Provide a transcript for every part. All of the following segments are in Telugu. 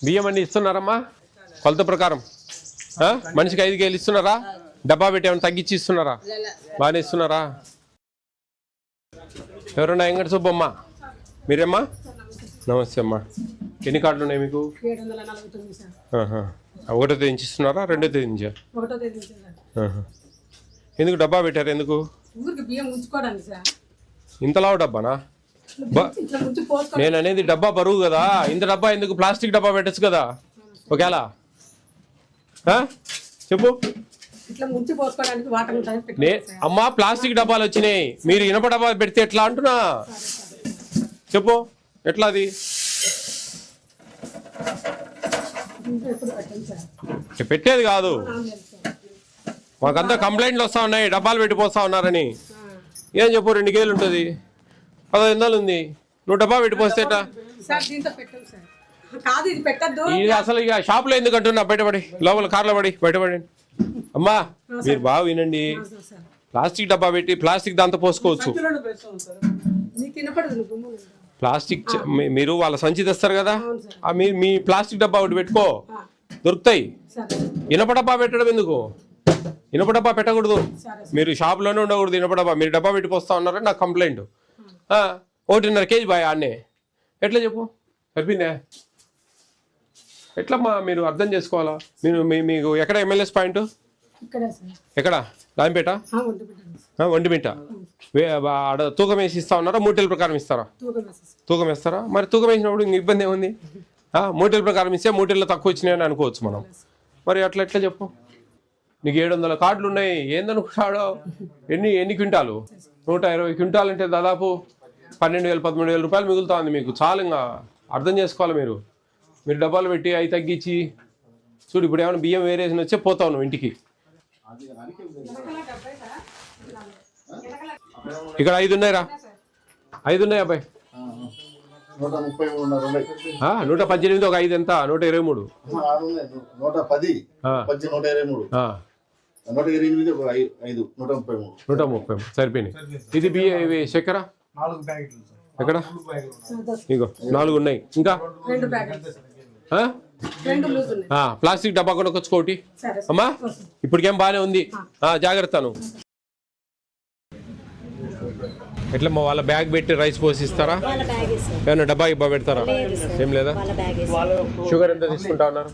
బియ్యం అన్ని ఇస్తున్నారమ్మా కొలత ప్రకారం? మనిషికి 5 కేజీలు ఇస్తున్నారా? డబ్బా పెట్టి ఏమైనా తగ్గించి ఇస్తున్నారా? బాగానే ఇస్తున్నారా? ఎవరన్నా వెంకట సుబ్బమ్మ మీరేమ్మా? నమస్తే అమ్మా. ఎన్ని కార్డులు ఉన్నాయి మీకు? 1వ తేదీ నుంచి ఇస్తున్నారా? 2వ తేదీ నుంచా? ఎందుకు డబ్బా పెట్టారు? ఎందుకు ఇంతలావు డబ్బానా? నేను అనేది డబ్బా బరువు కదా, ఇంత డబ్బా ఎందుకు? ప్లాస్టిక్ డబ్బా పెట్టచ్చు కదా ఒకేలా. చెప్పు అమ్మా. ప్లాస్టిక్ డబ్బాలు వచ్చినాయి, మీరు ఇనప డబ్బా పెడితే ఎట్లా అంటున్నా? చెప్పు ఎట్లా అది? పెట్టేది కాదు, మాకంతా కంప్లైంట్లు వస్తా ఉన్నాయి డబ్బాలు పెట్టిపోస్తా ఉన్నారని. ఏం చెప్పు? 2 కేజీలు ఉంటుంది, 15 ఉంది, నువ్వు డబ్బా పెట్టిపోస్తే ఇది అసలు ఇక షాప్లో ఎందుకు అంటున్నా? బయటపడి లోపల కార్లో పడి బయటపడి. అమ్మా మీరు బాగా వినండి, ప్లాస్టిక్ డబ్బా పెట్టి ప్లాస్టిక్ దాంతో పోసుకోవచ్చు. ప్లాస్టిక్ మీరు వాళ్ళ సంచి తెస్తారు కదా, మీ ప్లాస్టిక్ డబ్బా ఒకటి పెట్టుకో, దొరుకుతాయి. ఇనప డబ్బా పెట్టడం ఎందుకు? ఇనప డబ్బా పెట్టకూడదు, మీరు షాప్లోనే ఉండకూడదు ఇనప డబ్బా. మీరు డబ్బా పెట్టిపోస్తా ఉన్నారని నాకు కంప్లైంట్. 1.5 కేజీ బాయ్ ఆన్నే ఎట్లా చెప్పు? సరిపోయిందే ఎట్లమ్మా? మీరు అర్థం చేసుకోవాలా. మీకు ఎక్కడ ఎమ్మెల్యేస్ పాయింట్? ఎక్కడ? రాంపేట, ఒంటిమిట్ట. ఆడ తూకం వేసి ఇస్తా ఉన్నారా? మూటల ప్రకారం ఇస్తారా? తూకం వేస్తారా? మరి తూకం వేసినప్పుడు ఇంక ఇబ్బంది ఏముంది? మూటల ప్రకారం ఇస్తే మూటల్లో తక్కువ వచ్చినాయని అనుకోవచ్చు మనం. మరి అట్లా ఎట్లా చెప్పు? నీకు 700 కార్డులు ఉన్నాయి, ఏందనుకుంటాడో? ఎన్ని క్వింటాలు? 120 క్వింటాలు అంటే దాదాపు 12,000 13,000 రూపాయలు మిగులుతా ఉంది మీకు. చాలు, ఇంకా అర్థం చేసుకోవాలి. మీరు డబ్బాలు పెట్టి అవి తగ్గించి చూడు. ఇప్పుడు ఏమైనా బియ్యం వేరేసి వచ్చే పోతావు నువ్వు ఇంటికి. ఇక్కడ 5 ఉన్నాయిరా, 5 ఉన్నాయి అబ్బాయి. 118 ఒక 5 ఎంత? 123. 130 సరిపోయినాయి. ఇది బియ్యం ఇవి చక్కెర ఎక్కడ? ఇగో 4 ఉన్నాయి. ఇంకా ప్లాస్టిక్ డబ్బా కూడా కొచ్చుకోటి అమ్మా. ఇప్పటికేం బాగానే ఉంది, జాగ్రత్త. నువ్వు ఎట్లా వాళ్ళ బ్యాగ్ పెట్టి రైస్ పోసిస్తారా? ఏమన్నా డబ్బా ఇబ్బా పెడతారా? ఏం లేదా? షుగర్ ఎంత తీసుకుంటా ఉన్నారు?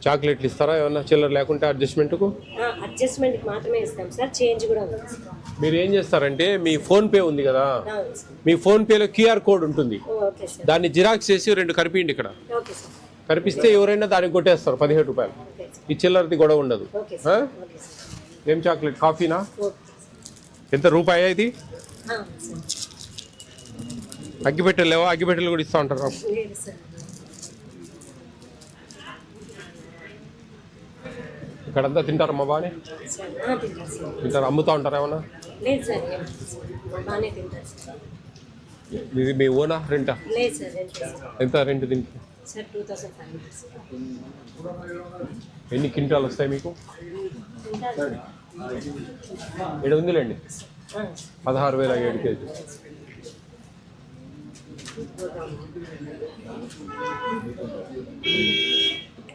చాక్లెట్లు ఇస్తారా? ఏమన్నా చిల్లర లేకుంటే అడ్జస్ట్మెంట్కు? మీరు ఏం చేస్తారంటే, మీ ఫోన్పే ఉంది కదా, మీ ఫోన్పేలో QR కోడ్ ఉంటుంది, దాన్ని జిరాక్స్ చేసి 2 కరిపిండి. ఇక్కడ కరిపిస్తే ఎవరైనా దానికి కొట్టేస్తారు 17 రూపాయలు. ఈ చిల్లరది గొడవ ఉండదు. ఏం చాక్లెట్? కాఫీనా? ఎంత రూపాయి ఇది? అగ్గిపెట్టెలు లేవా? అగ్గిపెట్టెలు కూడా ఇస్తా ఉంటారు. ఇక్కడంతా తింటారమ్మా? బాగానే తింటారు. అమ్ముతా ఉంటారా ఏమన్నా? ఇది మీ ఓనా రెంటా? ఎంత రెంట్ దీనికి? ఎన్ని క్వింటాలు వస్తాయి మీకు? 7 ఉందిలేండి. 16,000 7 కేజీ.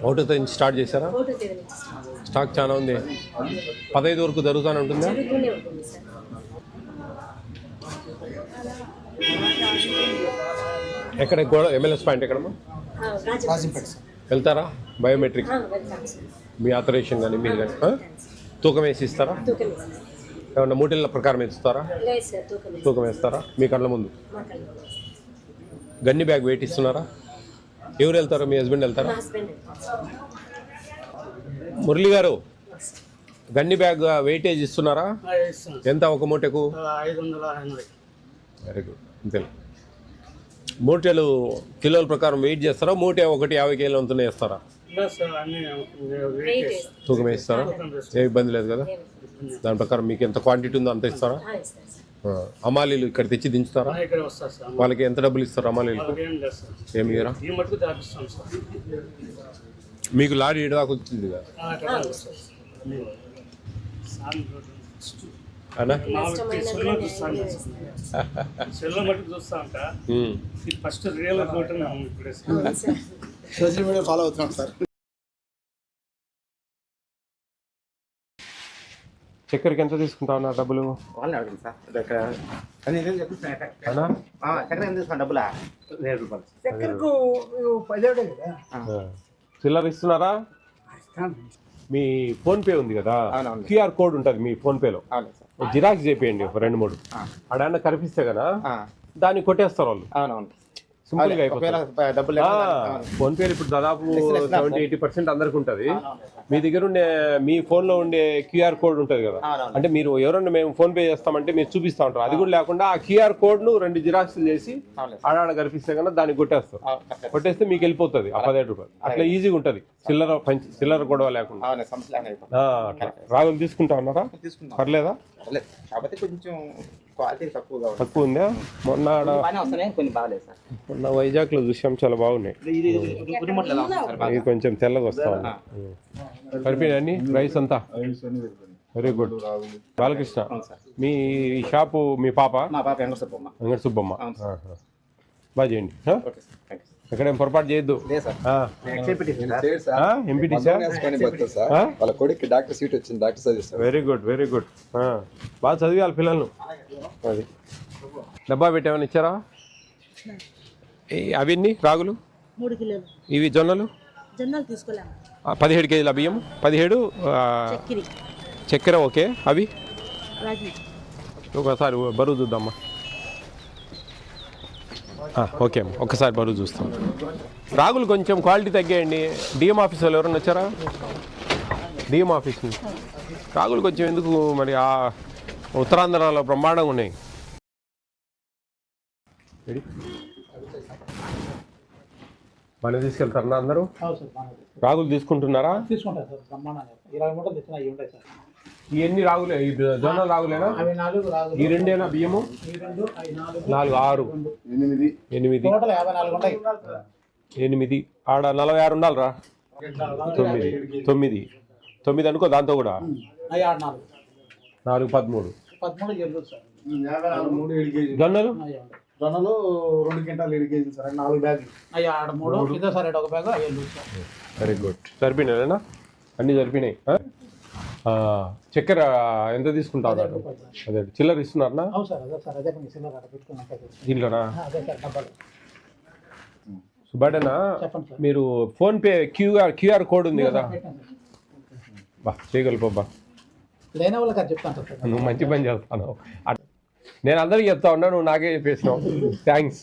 ఒకటో తేదీ నుంచి స్టార్ట్ చేశారా? స్టాక్ చాలా ఉంది. 15 వరకు జరుగుతూనే ఉంటుందా? ఎక్కడ? ఎమ్మెల్యేస్ పాయింట్ ఎక్కడమ్మా? వెళ్తారా? బయోమెట్రిక్ మీ ఆథరైజేషన్ కానీ మీరు కానీ తూకం వేసి ఇస్తారా? ఏమన్నా మూటల ప్రకారం ఇస్తారా? తూకం వేస్తారా మీ కళ్ళ ముందు? గన్ని బ్యాగ్ వెయిట్ ఇస్తున్నారా? ఎవరు వెళ్తారు? మీ హస్బెండ్ వెళ్తారా? మురళి గారు, గన్ని బ్యాగ్ వెయిటేజ్ ఇస్తున్నారా? ఎంత ఒక మూటకు? 580. Very good. అంతే. మూటలు కిలోల ప్రకారం వెయిట్ చేస్తారా? మూట ఒకటి 50 కేజీలు అంతా వేస్తారా? తూకం వేస్తారా? ఏ ఇబ్బంది లేదు కదా? దాని ప్రకారం మీకు ఎంత క్వాంటిటీ ఉందో అంత ఇస్తారా? అమాలీలు ఇక్కడ తెచ్చి దించుతారా? వాళ్ళకి ఎంత డబ్బులు ఇస్తారు అమాలీలకు? ఏమి ఇయ్యరా? మీకు లారీ ఏడు దాకా వచ్చింది కదా? అన్నా సెల్లో మట్టుకు చూస్తా ఉంటా. First real social media follow అవుతున్నాం సార్. చక్కెరకి ఎంత తీసుకుంటా ఉన్నారు డబ్బులు? వాళ్ళని అడగండి సార్. చక్కెర ఎంత తీసుకున్నా డబ్బులా? ₹2. చక్కెరకు 17 కదా. చిల్లర ఇస్తున్నారా? మీ ఫోన్ పే ఉంది కదా, క్యూఆర్ కోడ్ ఉంటుంది మీ ఫోన్ పేలో, జిరాక్స్ చేపియండి ఒక 2-3. అడన్నా కనిపిస్తే కదా దాన్ని కొట్టేస్తారు వాళ్ళు. అవునవును, సింపుల్ గా అయిపోతుంది. ఫోన్ పే ఇప్పుడు దాదాపు 70-80% అందరికి ఉంటుంది. మీ దగ్గర ఉండే మీ ఫోన్ లో ఉండే క్యూఆర్ కోడ్ ఉంటుంది కదా, అంటే మీరు ఎవరన్నా మేము ఫోన్ పే చేస్తామంటే మీరు చూపిస్తా ఉంటారు. అది కూడా లేకుండా ఆ క్యూఆర్ కోడ్ ను 2 జిరాక్స్ చేసి ఆడాడ కనిపిస్తే కన్నా దాన్ని కొట్టేస్తారు. కొట్టేస్తే మీకు వెళ్ళిపోతుంది ఆ ₹17. అట్లా ఈజీగా ఉంటుంది, చిల్లర గొడవ లేకుండా. రాగులు తీసుకుంటా ఉన్నారా? పర్లేదా? కాబట్టి కొంచెం క్వాలిటీ తక్కువ ఉందా? మొన్న వైజాగ్ లో చూసాం, చాలా బాగున్నాయి. ఇది కొంచెం తెల్లగా వస్తా ఉంది. సరిపోయినా రైస్ అంతా? Very good. బాలకృష్ణ, మీ షాపు మీ పాప? వెంకట సుబ్బమ్మ. బాగా చేయండి. ఎక్కడేం పొరపాటు చేయొద్దు. వాళ్ళ కొడుకు డాక్టర్ సీట్ వచ్చింది, డాక్టర్ చదివిస్తాడు. Very good, very good. బాగా చదివాలి పిల్లలను. అది డబ్బా పెట్టేమని ఇచ్చారా? అవన్నీ రాగులు, 3 కిలోలు. ఇవి జొన్నలు 17 కేజీల బియ్యం, 17 చక్కెర. ఓకే, అవి ఒకసారి బరువు చూద్దామా? ఓకే అమ్మ, ఒక్కసారి బరువు చూస్తాం. రాగులు కొంచెం క్వాలిటీ తగ్గాయండి. డిఎం ఆఫీస్ వాళ్ళు ఎవరైనా వచ్చారా? డిఎం ఆఫీస్ రాగులు కొంచెం ఎందుకు మరి ఆ ఉత్తరాంధ్రలో బ్రహ్మాండంగా ఉన్నాయి. మనం తీసుకెళ్తారా అందరూ? రాగులు తీసుకుంటున్నారా? ఈ ఎన్ని రాగులే? ఈ జొన్న రాగులేనా? ఈ 2 బియ్యము? 4, 6, 8. ఆడ 46 ఉండాలిరా. 9 అనుకో, దాంతో కూడా 4, 13. జొన్నలు 2 క్వింటాలు 7 కేజీలు సార్. 4 బ్యాగులు. 3 సార్, 1 బ్యాగ్. Very good. సరిపోయినాయినా? అన్నీ సరిపోయినాయి. చక్కెర ఎంత తీసుకుంటా ఉన్నారు? అదే చిల్లర ఇస్తున్నారా దీంట్లోనా? సుబ్బాడేనా? మీరు ఫోన్ పే క్యూఆర్ కోడ్ ఉంది కదా, బా చేయగలపబ్బా. నువ్వు మంచి పని చేస్తాను. నేను అందరికి చెప్తా ఉన్నా, నువ్వు నాకే చెప్పేసినావు. థ్యాంక్స్.